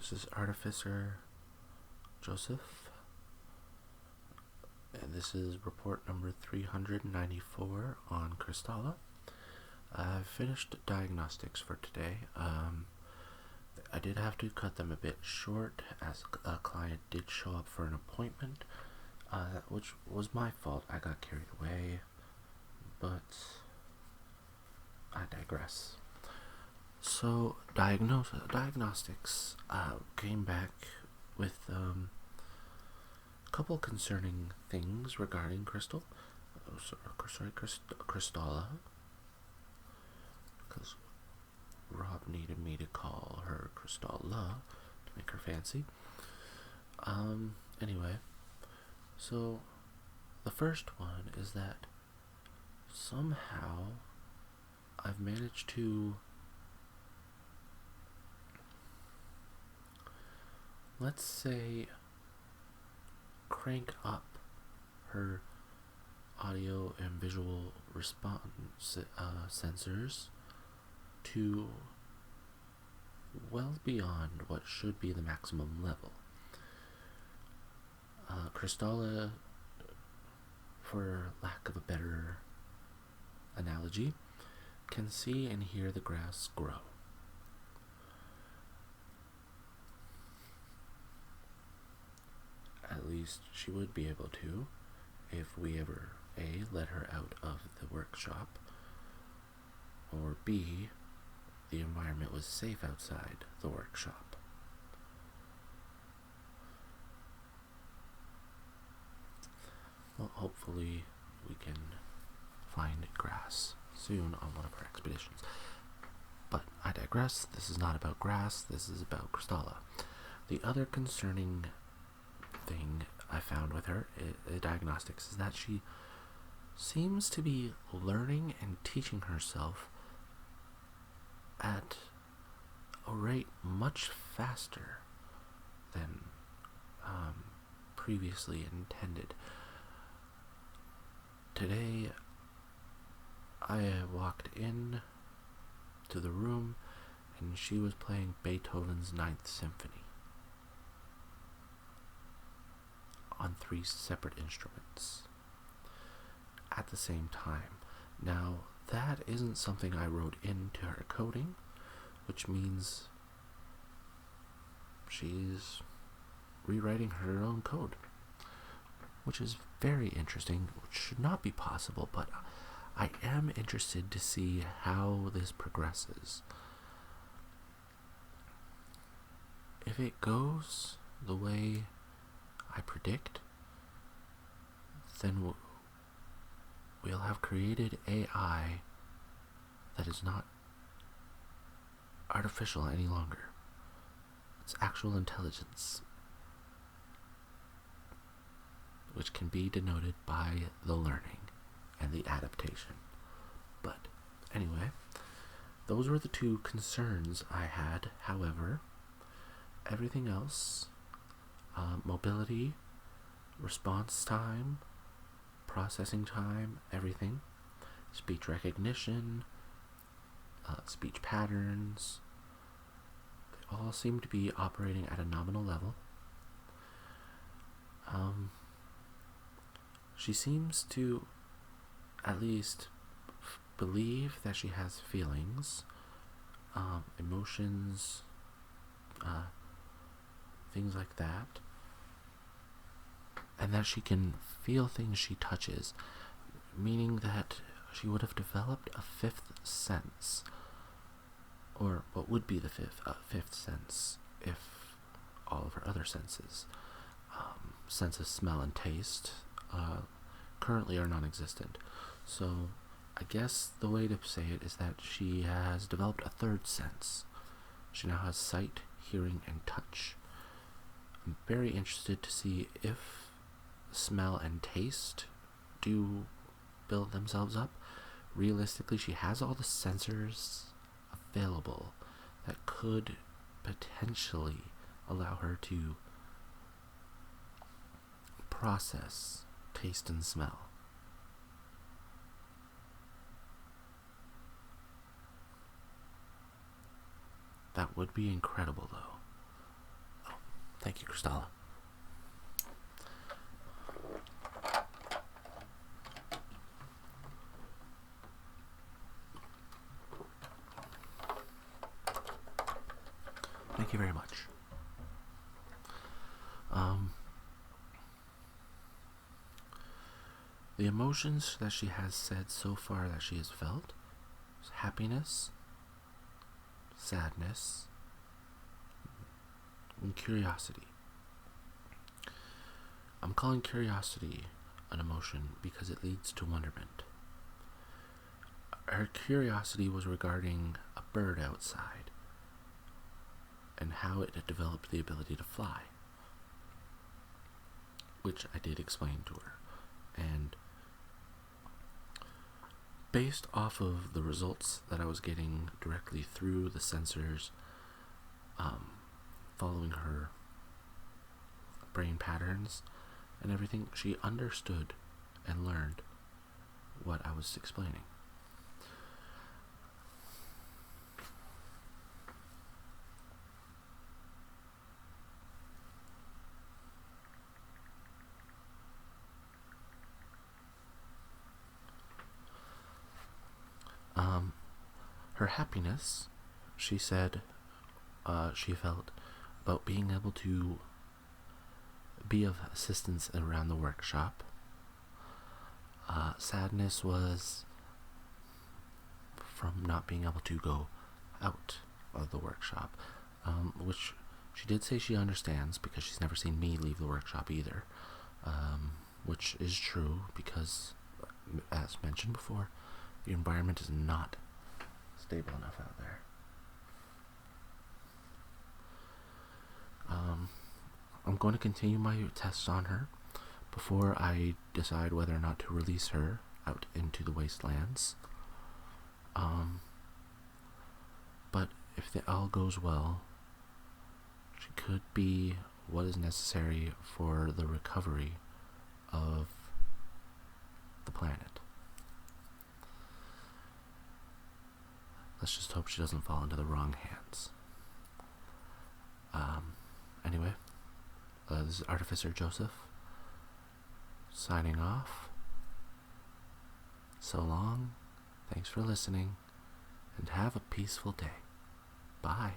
This is Artificer Joseph, and this is report number 394 on Crystala. I've finished diagnostics for today. I did have to cut them a bit short as a client did show up for an appointment, which was my fault. I got carried away, but I digress. So, diagnostics came back with a couple concerning things regarding Crystala, because Rob needed me to call her Crystala to make her fancy. Anyway, so the first one is that somehow I've managed to, let's say, crank up her audio and visual response sensors to well beyond what should be the maximum level. Crystala, for lack of a better analogy, can see and hear the grass grow. At least she would be able to if we ever A, let her out of the workshop, or B, the environment was safe outside the workshop. Well, hopefully we can find grass soon on one of our expeditions. But I digress. This is not about grass. This is about Crystala. The other concerning thing I found with her, diagnostics, is that she seems to be learning and teaching herself at a rate much faster than previously intended. Today, I walked in to the room and she was playing Beethoven's Ninth Symphony on 3 separate instruments at the same time. Now, that isn't something I wrote into her coding, which means she's rewriting her own code, which is very interesting, which should not be possible, but I am interested to see how this progresses. If it goes the way I predict, then we'll have created AI that is not artificial any longer. It's actual intelligence, which can be denoted by the learning and the adaptation. But anyway, those were the 2 concerns I had. However, everything else, mobility, response time, processing time, everything, speech recognition, speech patterns, they all seem to be operating at a nominal level. She seems to at least believe that she has feelings, emotions, things like that, and that she can feel things she touches, meaning that she would have developed a 5th sense, or what would be the fifth sense if all of her other senses, sense of smell and taste, currently are non-existent. So I guess the way to say it is that she has developed a 3rd sense. She now has sight, hearing, and touch. I'm very interested to see if smell and taste do build themselves up. Realistically, she has all the sensors available that could potentially allow her to process taste and smell. That would be incredible, though. Thank you, Crystala. Thank you very much. The emotions that she has said so far that she has felt is happiness, sadness, and curiosity. I'm calling curiosity an emotion because it leads to wonderment. Her curiosity was regarding a bird outside and how it had developed the ability to fly, which I did explain to her. And based off of the results that I was getting directly through the sensors, following her brain patterns and everything, she understood and learned what I was explaining. Her happiness, she said, she felt about being able to be of assistance around the workshop. Sadness was from not being able to go out of the workshop, which she did say she understands because she's never seen me leave the workshop either, which is true because, as mentioned before, the environment is not stable enough out there. I'm going to continue my tests on her before I decide whether or not to release her out into the wastelands. But if all goes well, she could be what is necessary for the recovery of the planet. Let's just hope she doesn't fall into the wrong hands. Anyway, this is Artificer Joseph signing off. So long, thanks for listening, and have a peaceful day. Bye.